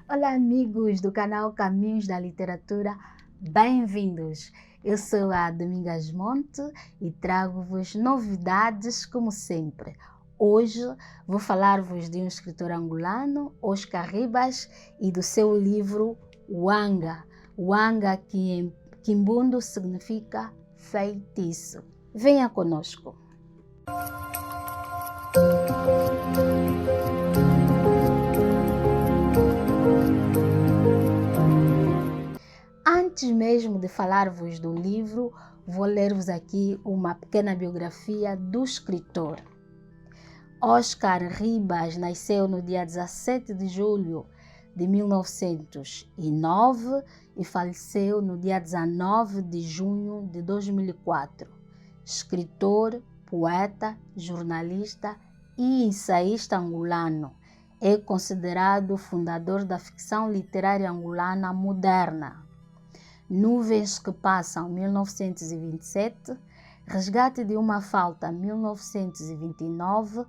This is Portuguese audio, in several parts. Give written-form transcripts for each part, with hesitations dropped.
Olá, amigos do canal Caminhos da Literatura, bem-vindos! Eu sou a Domingas Monte e trago-vos novidades como sempre. Hoje vou falar-vos de um escritor angolano, Oscar Ribas, e do seu livro Wanga. Wanga, que em Quimbundo significa feitiço. Venha conosco! Antes mesmo de falar-vos do livro, vou ler-vos aqui uma pequena biografia do escritor. Oscar Ribas nasceu no dia 17 de julho de 1909 e faleceu no dia 19 de junho de 2004. Escritor, poeta, jornalista e ensaísta angolano. É considerado o fundador da ficção literária angolana moderna. Nuvens que Passam, 1927, Resgate de uma Falta, 1929,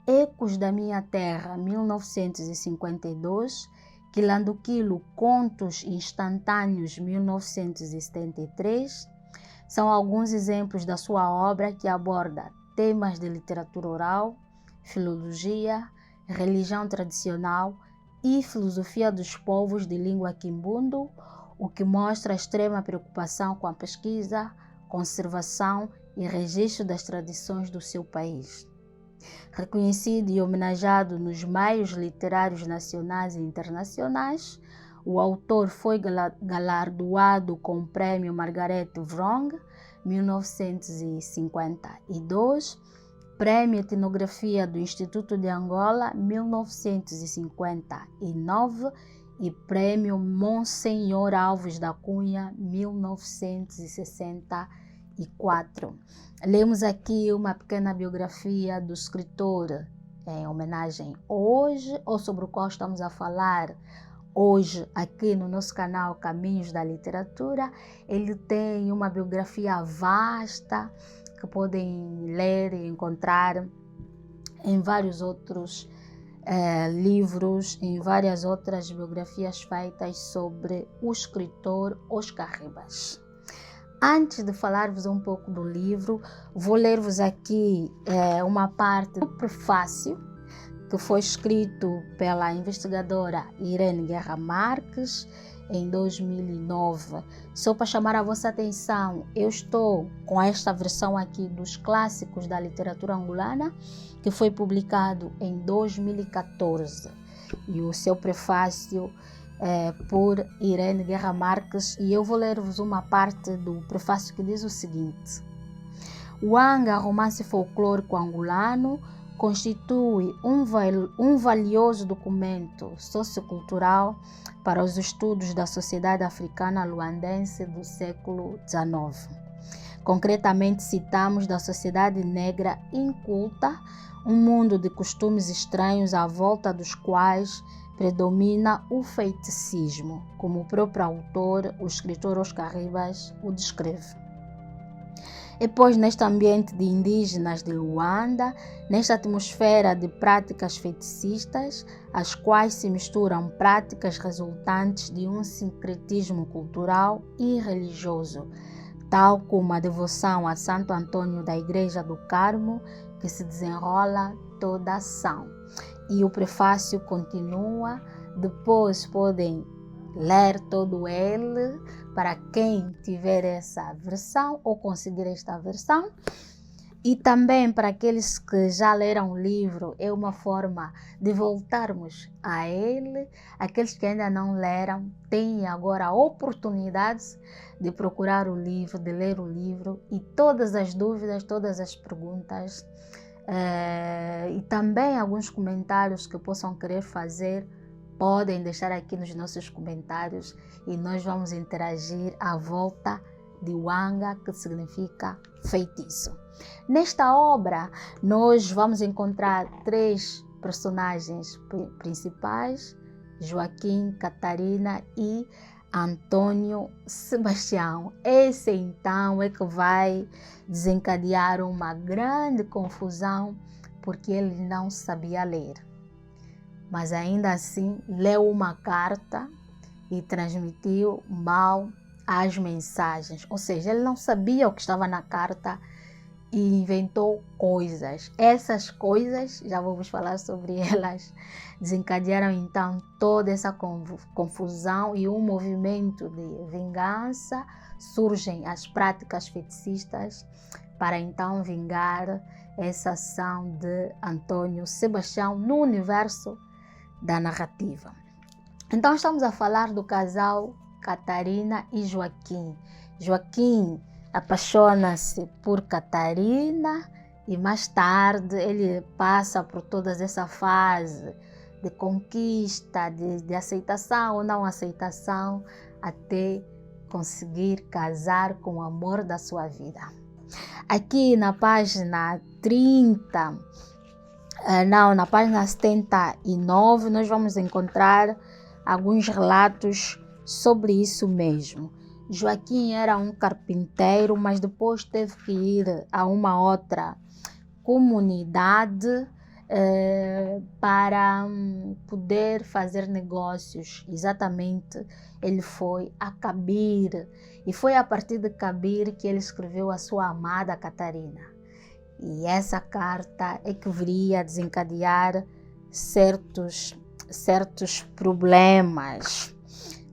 Ecos da Minha Terra, 1952, Quilanduquilo, Contos Instantâneos, 1973, são alguns exemplos da sua obra que aborda temas de literatura oral, filologia, religião tradicional e filosofia dos povos de língua quimbundo, o que mostra a extrema preocupação com a pesquisa, conservação e registro das tradições do seu país. Reconhecido e homenageado nos meios literários nacionais e internacionais, o autor foi galardoado com o Prêmio Margaret Wrong, 1952, Prêmio Etnografia do Instituto de Angola, 1959, e Prêmio Monsenhor Alves da Cunha, 1964. Lemos aqui uma pequena biografia do escritor em homenagem hoje, ou sobre o qual estamos a falar hoje aqui no nosso canal Caminhos da Literatura. Ele tem uma biografia vasta que podem ler e encontrar em vários outros livros, em várias outras biografias feitas sobre o escritor Oscar Ribas. Antes de falar-vos um pouco do livro, vou ler-vos aqui uma parte do prefácio que foi escrito pela investigadora Irene Guerra Marques em 2009. Só para chamar a vossa atenção, eu estou com esta versão aqui dos clássicos da literatura angolana, que foi publicado em 2014, e o seu prefácio por Irene Guerra Marques, e eu vou ler-vos uma parte do prefácio que diz o seguinte: Wanga, romance folclórico angolano, constitui um valioso documento sociocultural para os estudos da sociedade africana luandense do século XIX. Concretamente, citamos da sociedade negra inculta, um mundo de costumes estranhos à volta dos quais predomina o feiticismo, como o próprio autor, o escritor Oscar Ribas, o descreve. E pois neste ambiente de indígenas de Luanda, nesta atmosfera de práticas feiticistas, as quais se misturam práticas resultantes de um sincretismo cultural e religioso, tal como a devoção a Santo Antônio da Igreja do Carmo, que se desenrola toda a ação. E o prefácio continua, depois podem ler todo ele, para quem tiver essa versão ou conseguir esta versão. E também para aqueles que já leram o livro, é uma forma de voltarmos a ele. Aqueles que ainda não leram, têm agora a oportunidade de procurar o livro, de ler o livro, e todas as dúvidas, todas as perguntas, e também alguns comentários que possam querer fazer, podem deixar aqui nos nossos comentários e nós vamos interagir à volta de Wanga, que significa feitiço. Nesta obra, nós vamos encontrar três personagens principais: Joaquim, Catarina e Antônio Sebastião. Esse então é que vai desencadear uma grande confusão, porque ele não sabia ler. mas ainda assim leu uma carta e transmitiu mal as mensagens. Ou seja, ele não sabia o que estava na carta e inventou coisas. Essas coisas, já vamos falar sobre elas, desencadearam então toda essa confusão e um movimento de vingança. Surgem as práticas feticistas para então vingar essa ação de Antônio Sebastião no universo da narrativa. Então estamos a falar do casal Catarina e Joaquim. Joaquim apaixona-se por Catarina e mais tarde ele passa por toda essa fase de conquista, de aceitação ou não aceitação, até conseguir casar com o amor da sua vida. Aqui na página 30, na página 79, nós vamos encontrar alguns relatos sobre isso mesmo. Joaquim era um carpinteiro, mas depois teve que ir a uma outra comunidade para poder fazer negócios. Exatamente, ele foi a Cabir, e foi a partir de Cabir que ele escreveu a sua amada Catarina. E essa carta é que viria a desencadear certos problemas.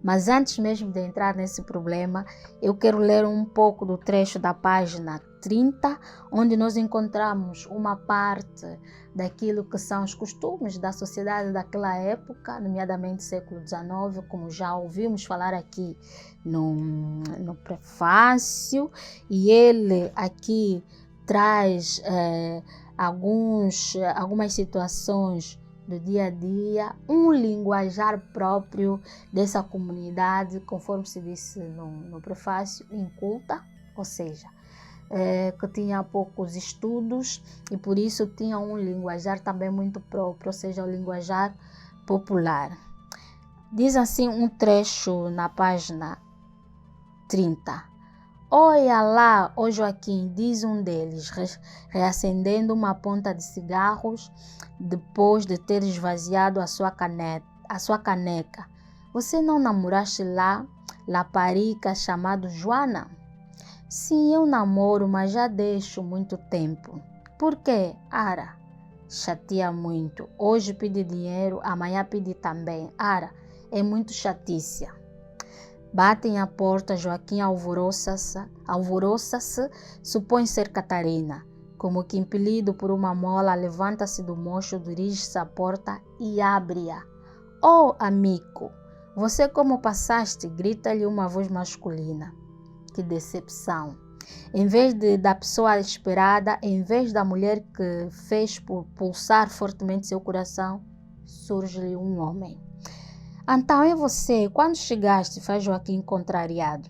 Mas antes mesmo de entrar nesse problema, eu quero ler um pouco do trecho da página 30, onde nós encontramos uma parte daquilo que são os costumes da sociedade daquela época, nomeadamente século XIX, como já ouvimos falar aqui no prefácio, e ele aqui traz algumas situações do dia a dia, um linguajar próprio dessa comunidade, conforme se disse no prefácio, inculta, ou seja, que tinha poucos estudos e por isso tinha um linguajar também muito próprio, ou seja, o linguajar popular. Diz assim um trecho na página 30. Olha lá, ó Joaquim, diz um deles, reacendendo uma ponta de cigarros depois de ter esvaziado a sua caneca. Você não namoraste lá, laparica chamada Joana? Sim, eu namoro, mas já deixo muito tempo. Por quê? Ara, chateia muito. Hoje pede dinheiro, amanhã pede também. Ara, é muito chatícia. Batem à porta, Joaquim alvoroça-se, supõe ser Catarina. Como que impelido por uma mola, levanta-se do mocho, dirige-se à porta e abre-a. Oh, amigo, você como passaste? Grita-lhe uma voz masculina. Que decepção! Em vez da pessoa esperada, em vez da mulher que fez pulsar fortemente seu coração, surge-lhe um homem. Então é você, quando chegaste? Faz Joaquim contrariado.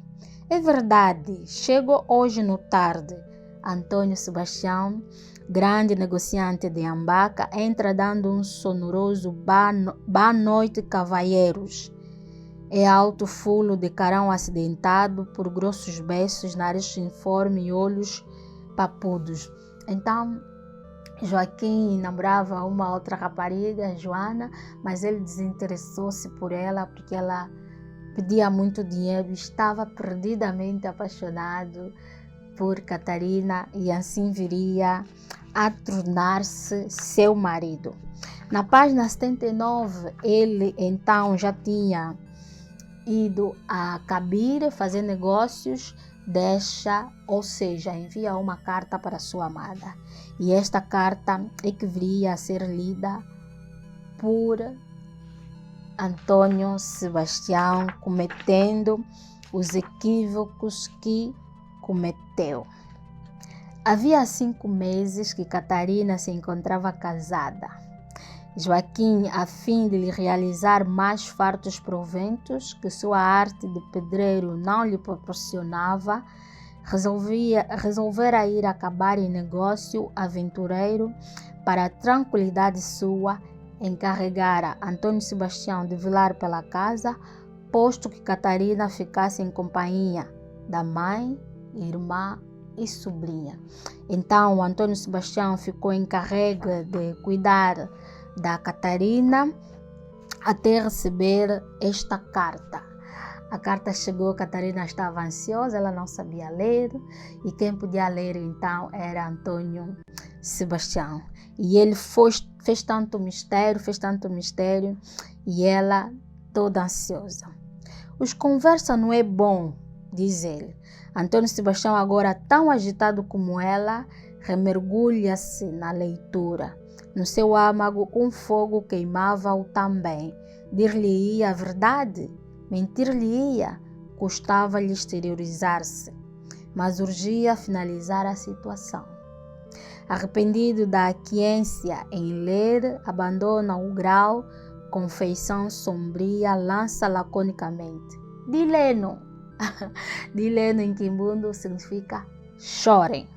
É verdade, chego hoje no tarde. Antônio Sebastião, grande negociante de Ambaca, entra dando um sonoroso boa noite, cavalheiros. É alto, fulo de carão acidentado por grossos beiços, nariz informe e olhos papudos. Então, Joaquim namorava uma outra rapariga, Joana, mas ele desinteressou-se por ela porque ela pedia muito dinheiro e estava perdidamente apaixonado por Catarina e assim viria a tornar-se seu marido. Na página 79, ele então já tinha ido a Cabir fazer negócios, ou seja, envia uma carta para sua amada. E esta carta é que viria a ser lida por Antônio Sebastião, cometendo os equívocos que cometeu. Havia 5 meses que Catarina se encontrava casada. Joaquim, a fim de lhe realizar mais fartos proventos que sua arte de pedreiro não lhe proporcionava, resolvera ir acabar em negócio aventureiro. Para a tranquilidade sua, encarregara Antônio Sebastião de velar pela casa, posto que Catarina ficasse em companhia da mãe, irmã e sobrinha. Então, Antônio Sebastião ficou encarregue de cuidar da Catarina até receber esta carta. A carta chegou, Catarina estava ansiosa, ela não sabia ler, e quem podia ler então era Antônio Sebastião. E ele fez tanto mistério, e ela toda ansiosa. Os conversa não é bom, diz ele. Antônio Sebastião, agora tão agitado como ela, remergulha-se na leitura. No seu âmago, um fogo queimava-o também. Dir-lhe-ia a verdade? Mentir-lhe-ia? Custava-lhe exteriorizar-se, mas urgia finalizar a situação. Arrependido da aquiescência em ler, abandona o grau, com feição sombria, lança laconicamente: Dileno! Dileno em quimbundo significa chorem.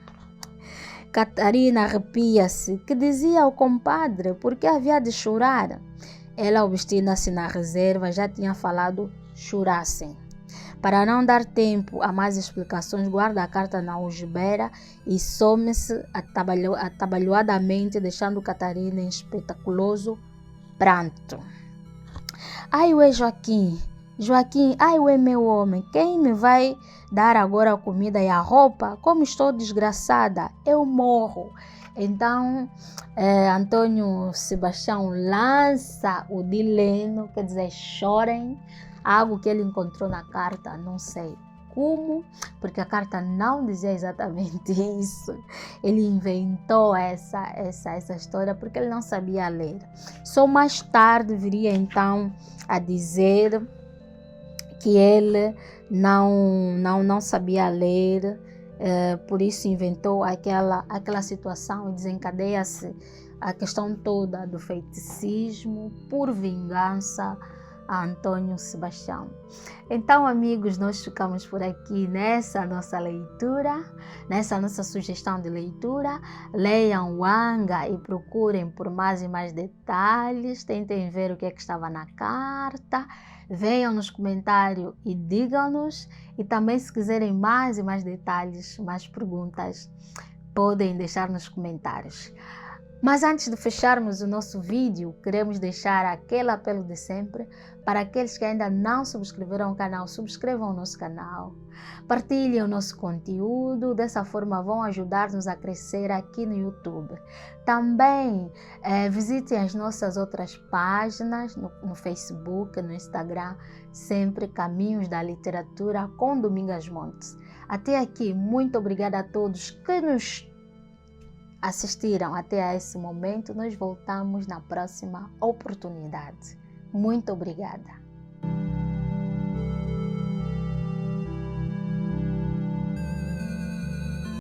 Catarina arrepia-se, que dizia ao compadre porque havia de chorar. Ela obstina-se na reserva, já tinha falado chorassem. Para não dar tempo a mais explicações, guarda a carta na algibeira e some-se atabalhoadamente, deixando Catarina em espetaculoso pranto. Ai, ué, Joaquim, ai, ué, meu homem, quem me vai dar agora a comida e a roupa? Como estou desgraçada, eu morro. Então, Antônio Sebastião lança o dileno, quer dizer, chorem, algo que ele encontrou na carta, não sei como, porque a carta não dizia exatamente isso. Ele inventou essa história porque ele não sabia ler. Só mais tarde viria então a dizer que ele não sabia ler, por isso inventou aquela situação e desencadeia-se a questão toda do feiticismo por vingança a Antônio Sebastião. Então, amigos, nós ficamos por aqui nessa nossa leitura, nessa nossa sugestão de leitura. Leiam o Anga e procurem por mais e mais detalhes, tentem ver o que é que estava na carta, venham nos comentários e digam-nos, e também se quiserem mais e mais detalhes, mais perguntas, podem deixar nos comentários. Mas antes de fecharmos o nosso vídeo, queremos deixar aquele apelo de sempre para aqueles que ainda não subscreveram o canal, subscrevam o nosso canal, partilhem o nosso conteúdo, dessa forma vão ajudar-nos a crescer aqui no YouTube. Também visitem as nossas outras páginas no Facebook, no Instagram, sempre Caminhos da Literatura com Domingas Montes. Até aqui, muito obrigada a todos que nos assistiram até a esse momento. Nós voltamos na próxima oportunidade. Muito obrigada.